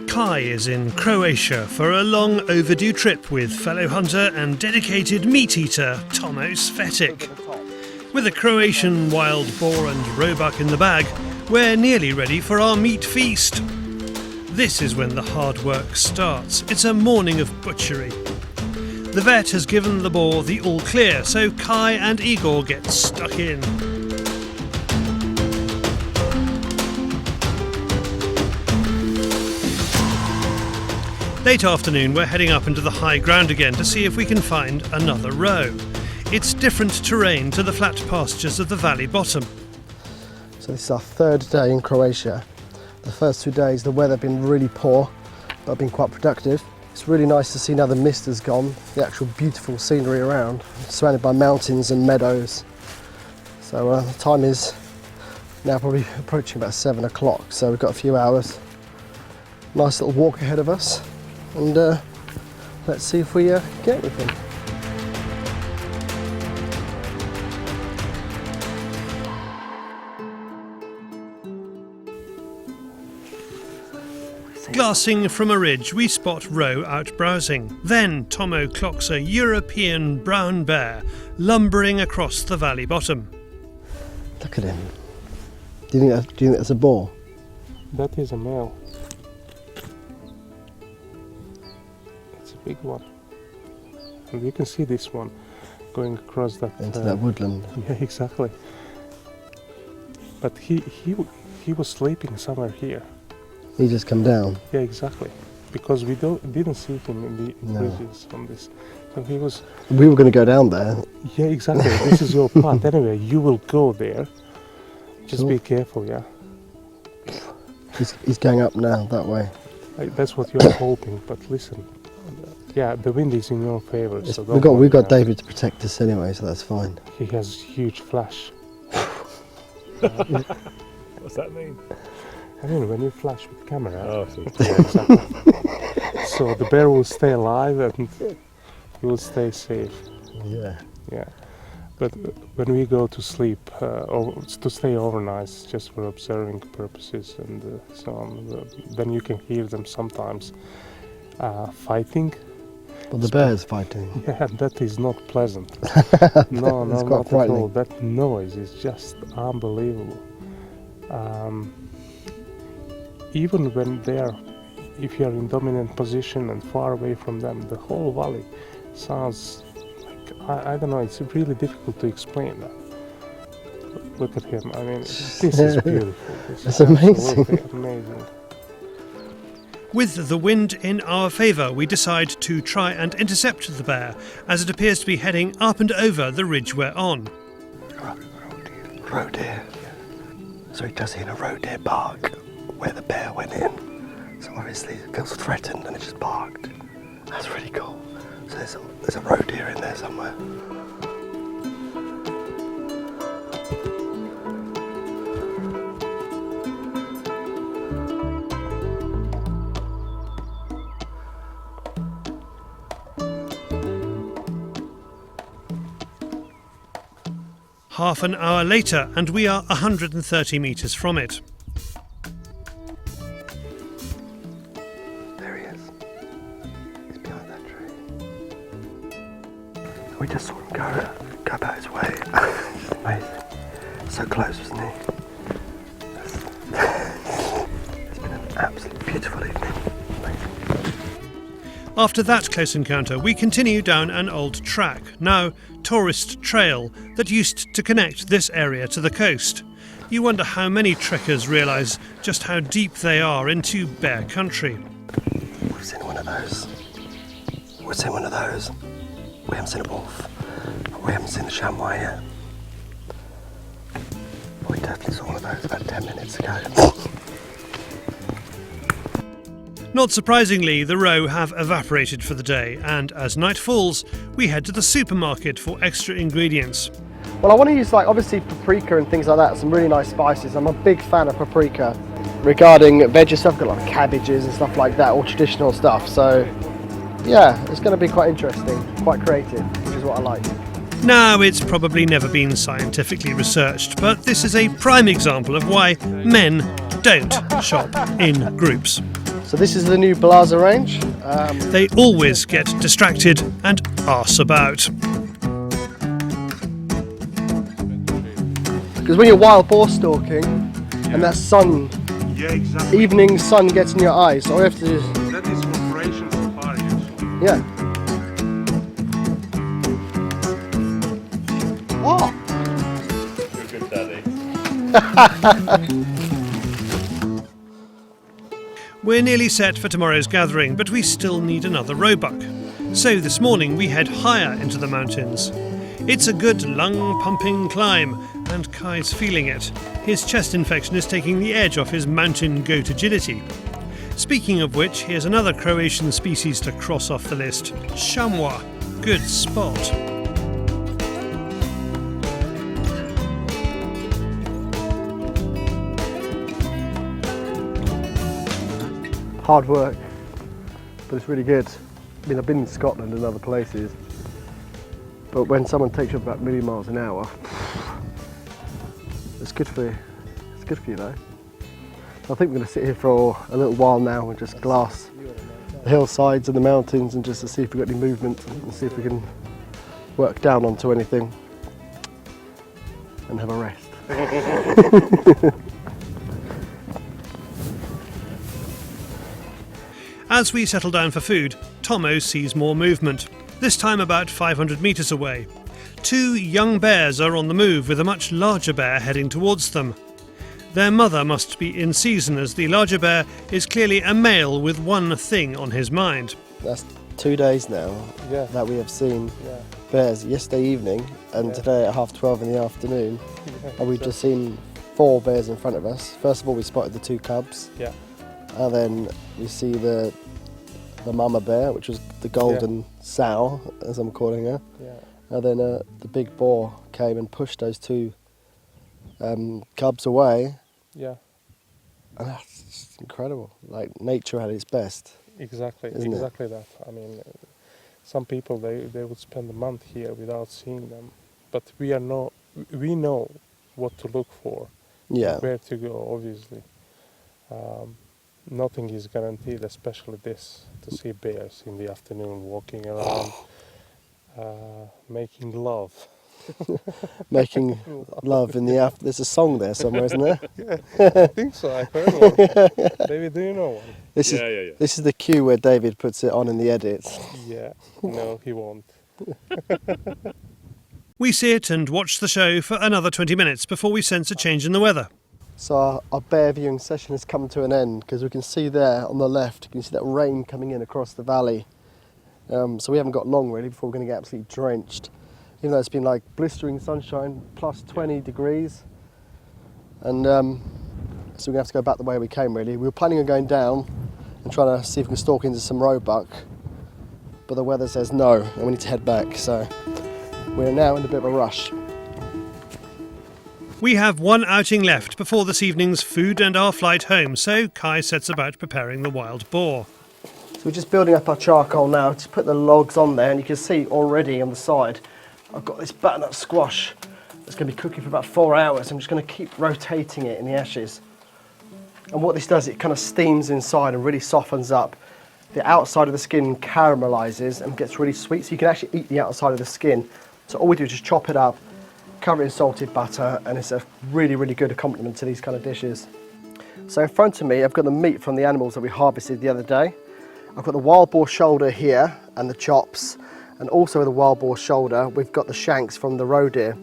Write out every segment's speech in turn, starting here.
Cai is in Croatia for a long overdue trip with fellow hunter and dedicated meat eater Tomo Svetic. With a Croatian wild boar and roebuck in the bag, we're nearly ready for our meat feast. This is when the hard work starts. It's a morning of butchery. The vet has given the boar the all clear, so Cai and Igor get stuck in. Late afternoon, we're heading up into the high ground again to see if we can find another roe. It's different terrain to the flat pastures of the valley bottom. So this is our third day in Croatia. The first 2 days the weather been really poor, but been quite productive. It's really nice to see now the mist has gone, the actual beautiful scenery around, surrounded by mountains and meadows. So the time is now probably approaching about 7 o'clock, so we've got a few hours. Nice little walk ahead of us, and let's see if we get anything. Glassing from a ridge, we spot roe out browsing. Then Tomo clocks a European brown bear lumbering across the valley bottom. Look at him. Do you think that's a boar? That is a male. It's a big one. And you can see this one going across that... Into that woodland. Yeah, exactly. But he was sleeping somewhere here. He just come down. Yeah, exactly. Because we didn't see him in the bridges on this. So he was... We were going to go down there. Yeah, exactly. This is your path. Anyway, you will go there. Just be careful, yeah? He's going up now, that way. That's what you're hoping, but listen. Yeah, the wind is in your favor. So we've got David to protect us anyway, so that's fine. He has huge flash. What's that mean? I mean, when you flash with camera. Oh, yeah, exactly. So the bear will stay alive and you will stay safe. Yeah. Yeah. But when we go to sleep, or to stay overnight, just for observing purposes and so on, then you can hear them sometimes fighting. Well, the bear's fighting. Yeah, that is not pleasant. No, it's quite not frightening. at all. That noise is just unbelievable. Even when if you are in dominant position and far away from them, the whole valley sounds like, I don't know, it's really difficult to explain that. Look at him, I mean, this is beautiful. It's amazing. Amazing. With the wind in our favour, we decide to try and intercept the bear, as it appears to be heading up and over the ridge we're on. Roe deer. So he does it in a roe deer park where the bear went in. So obviously it feels threatened and it just barked. That's really cool. So there's a roe deer in there somewhere. Half an hour later, and we are 130 metres from it. There he is. He's behind that tree. We just saw him go about his way. It's amazing. So close, wasn't he? It's been an absolutely beautiful evening. Amazing. After that close encounter, we continue down an old track, now tourist trail, that used to connect this area to the coast. You wonder how many trekkers realise just how deep they are into bear country. We've seen one of those. We've seen one of those. We haven't seen a wolf. We haven't seen the chamois yet. We definitely saw one of those about 10 minutes ago. Not surprisingly, the roe have evaporated for the day, and as night falls, we head to the supermarket for extra ingredients. Well, I want to use, like, obviously paprika and things like that, some really nice spices. I'm a big fan of paprika. Regarding veggie stuff, I've got like cabbages and stuff like that, all traditional stuff. So yeah, it's going to be quite interesting, quite creative, which is what I like. Now, it's probably never been scientifically researched, but this is a prime example of why men don't shop in groups. So this is the new Blaza range. They always get distracted and arse about. Because when you're wild boar stalking and that sun, evening sun gets in your eyes, all you have to do is... That is for Croatian safari usually. Yeah. Oh! You're good, Daddy. We're nearly set for tomorrow's gathering, but we still need another Roebuck. So this morning we head higher into the mountains. It's a good lung-pumping climb, and Cai's feeling it. His chest infection is taking the edge off his mountain goat agility. Speaking of which, here's another Croatian species to cross off the list. Chamois. Good spot. Hard work, but it's really good. I mean, I've been in Scotland and other places, but when someone takes you up about a million miles an hour, it's good for you. It's good for you though. I think we're going to sit here for a little while now and just glass the hillsides and the mountains and just to see if we've got any movement and see if we can work down onto anything and have a rest. As we settle down for food, Tomo sees more movement, this time about 500 metres away. Two young bears are on the move with a much larger bear heading towards them. Their mother must be in season as the larger bear is clearly a male with one thing on his mind. That's 2 days now that we have seen bears. Yesterday evening and today at 12:30 in the afternoon, and we've just seen 4 bears in front of us. First of all, we spotted the 2 cubs. Yeah. And then we see the mama bear, which was the golden sow, as I'm calling her. Yeah. And then the big boar came and pushed those 2 cubs away. Yeah. And that's just incredible. Like nature at its best. Exactly. Isn't Exactly that. I mean, some people they would spend a month here without seeing them, but we know what to look for. Yeah. Where to go, obviously. Nothing is guaranteed, especially this, to see bears in the afternoon walking around, making love. Making love in the after. There's a song there somewhere, isn't there? I think so, I've heard one. David, do you know one? This is the cue where David puts it on in the edits. Yeah, no, he won't. We sit and watch the show for another 20 minutes before we sense a change in the weather. So our bear viewing session has come to an end because we can see there on the left, you can see that rain coming in across the valley. So we haven't got long really before we're going to get absolutely drenched. Even though it's been like blistering sunshine, plus 20 degrees. And so we're going to have to go back the way we came really. We were planning on going down and trying to see if we can stalk into some Roebuck, but the weather says no and we need to head back. So we're now in a bit of a rush. We have one outing left before this evening's food and our flight home, so Cai sets about preparing the wild boar. So we're just building up our charcoal now. Just put the logs on there and you can see already on the side I've got this butternut squash that's going to be cooking for about 4 hours. I'm just going to keep rotating it in the ashes. And what this does, it kind of steams inside and really softens up. The outside of the skin caramelizes and gets really sweet, so you can actually eat the outside of the skin. So all we do is just chop it up, cover it in salted butter, and it's a really, really good accompaniment to these kind of dishes. So in front of me, I've got the meat from the animals that we harvested the other day. I've got the wild boar shoulder here and the chops, and also with the wild boar shoulder, we've got the shanks from the roe deer,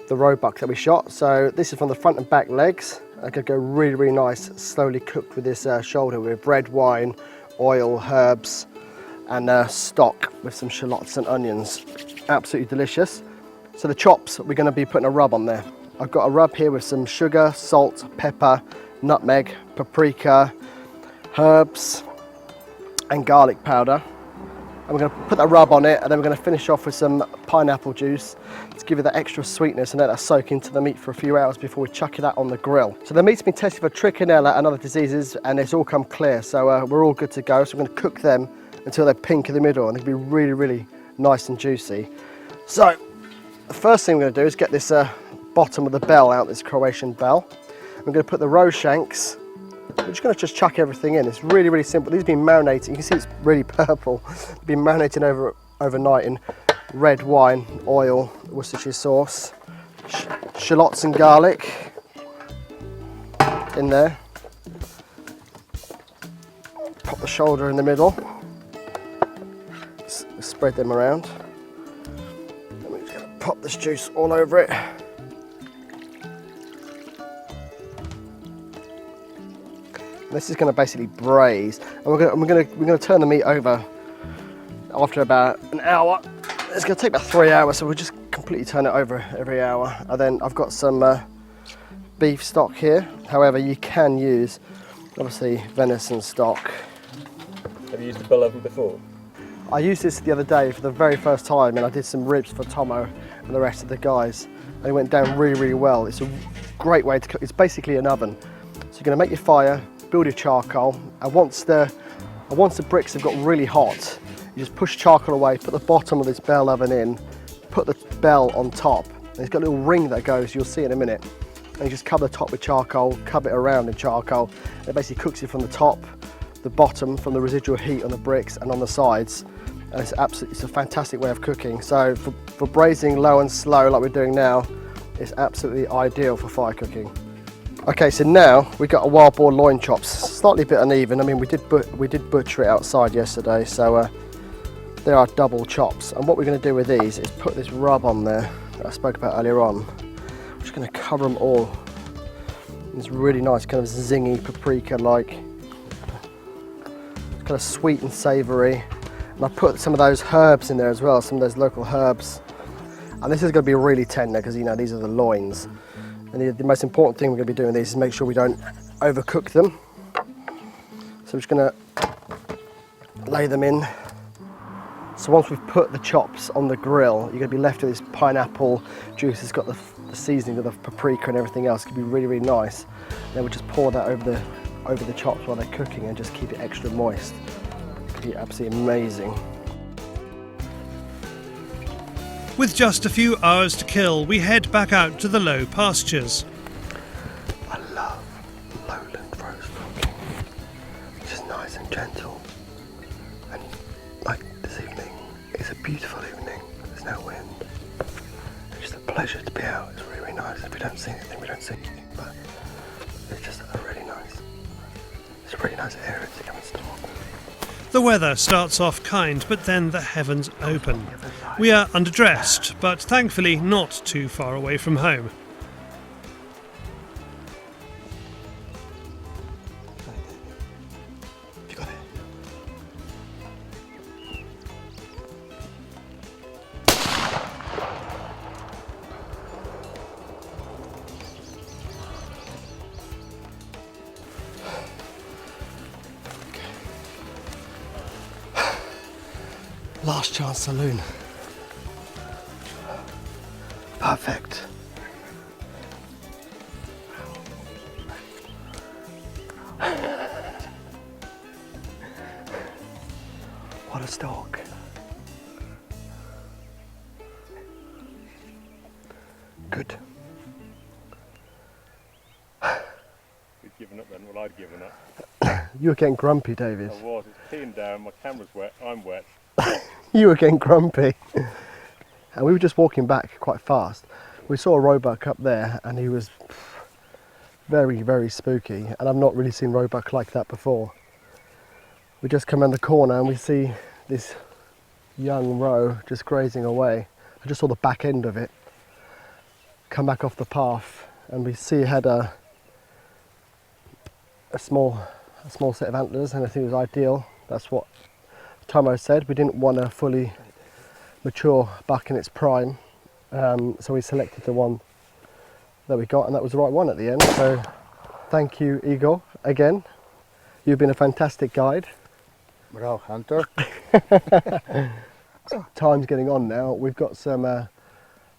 the Roebuck that we shot. So this is from the front and back legs. I could go really, really nice, slowly cooked with this shoulder with red wine, oil, herbs, and stock with some shallots and onions. Absolutely delicious. So the chops, we're going to be putting a rub on there. I've got a rub here with some sugar, salt, pepper, nutmeg, paprika, herbs, and garlic powder. And we're going to put that rub on it, and then we're going to finish off with some pineapple juice to give it that extra sweetness and let that soak into the meat for a few hours before we chuck it out on the grill. So the meat's been tested for trichinella and other diseases, and it's all come clear, so we're all good to go. So we're going to cook them until they're pink in the middle, and they'll be really, really nice and juicy. So the first thing we're going to do is get this bottom of the bell out, this Croatian bell. We're going to put the roe shanks. We're just going to chuck everything in. It's really, really simple. These have been marinated. You can see it's really purple. They've been marinated overnight in red wine, oil, Worcestershire sauce, shallots and garlic in there. Pop the shoulder in the middle. Spread them around. And we're just going to pop this juice all over it. This is going to basically braise, and we're going to turn the meat over after about an hour. It's going to take about 3 hours, so we'll just completely turn it over every hour. And then I've got some beef stock here. However, you can use obviously venison stock. Have you used the bell oven before? I used this the other day for the very first time, and I did some ribs for Tomo and the rest of the guys, and it went down really, really well. It's a great way to cook. It's basically an oven. So you're going to make your fire, build your charcoal, and once the bricks have got really hot, you just push charcoal away, put the bottom of this bell oven in, put the bell on top, and it's got a little ring that goes, you'll see in a minute, and you just cover the top with charcoal, cover it around in charcoal. It basically cooks it from the top, the bottom, from the residual heat on the bricks and on the sides, and it's a fantastic way of cooking. So for braising low and slow like we're doing now, it's absolutely ideal for fire cooking. Okay, so now we've got a wild boar loin chops, slightly a bit uneven. I mean, we did butcher it outside yesterday, so they are double chops. And what we're going to do with these is put this rub on there that I spoke about earlier on. I'm just going to cover them all. It's really nice, kind of zingy, paprika-like. It's kind of sweet and savoury. And I put some of those herbs in there as well, some of those local herbs. And this is going to be really tender because, you know, these are the loins. And the most important thing we're going to be doing with these is make sure we don't overcook them. So I'm just going to lay them in. So once we've put the chops on the grill, you're going to be left with this pineapple juice. It's got the seasoning of the paprika and everything else. It's going to be really, really nice. And then we'll just pour that over the chops while they're cooking and just keep it extra moist. It's going to be absolutely amazing. With just a few hours to kill, we head back out to the low pastures. I love lowland roast cooking. It's just nice and gentle. And like this evening, it's a beautiful evening. There's no wind. It's just a pleasure to be out. It's really, really nice. If we don't see anything, we don't see anything. But it's just a really nice area to come and stop. The weather starts off kind, but then the heavens open. We are underdressed, but thankfully not too far away from home. You got it. Last chance saloon. Perfect. What a stalk. Good. You've given up then? Well, I'd given up. You were getting grumpy, David. I was. It's peeing down, my camera's wet, I'm wet. You were getting grumpy. And we were just walking back quite fast. We saw a Roebuck up there and he was very, very spooky. And I've not really seen Roebuck like that before. We just come around the corner and we see this young roe just grazing away. I just saw the back end of it come back off the path, and we see it had a small set of antlers, and I think it was ideal. That's what Tomo said. We didn't want a fully mature buck in its prime, so we selected the one that we got, and that was the right one at the end. So thank you, Igor, again. You've been a fantastic guide. Bravo, Hunter. Time's getting on now. We've got some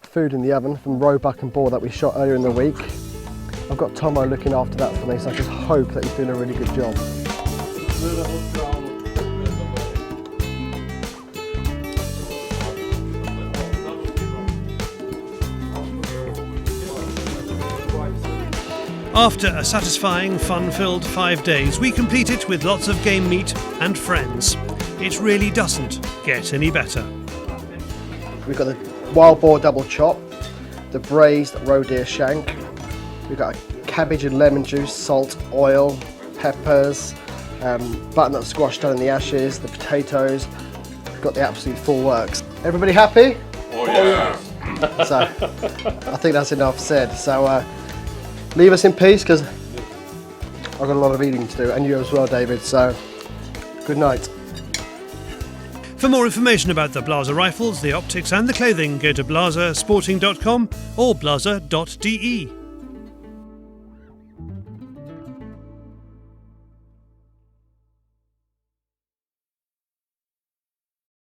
food in the oven from Roebuck and boar that we shot earlier in the week. I've got Tomo looking after that for me, so I just hope that he's doing a really good job. After a satisfying, fun-filled 5 days, we complete it with lots of game meat and friends. It really doesn't get any better. We've got the wild boar double chop, the braised roe deer shank, we've got a cabbage and lemon juice, salt, oil, peppers, butternut squash done in the ashes, the potatoes. We've got the absolute full works. Everybody happy? Oh yeah. So I think that's enough said. So leave us in peace, because I've got a lot of eating to do, and you as well, David. So good night. For more information about the Blaser rifles, the optics and the clothing, go to blasersporting.com or blaser.de.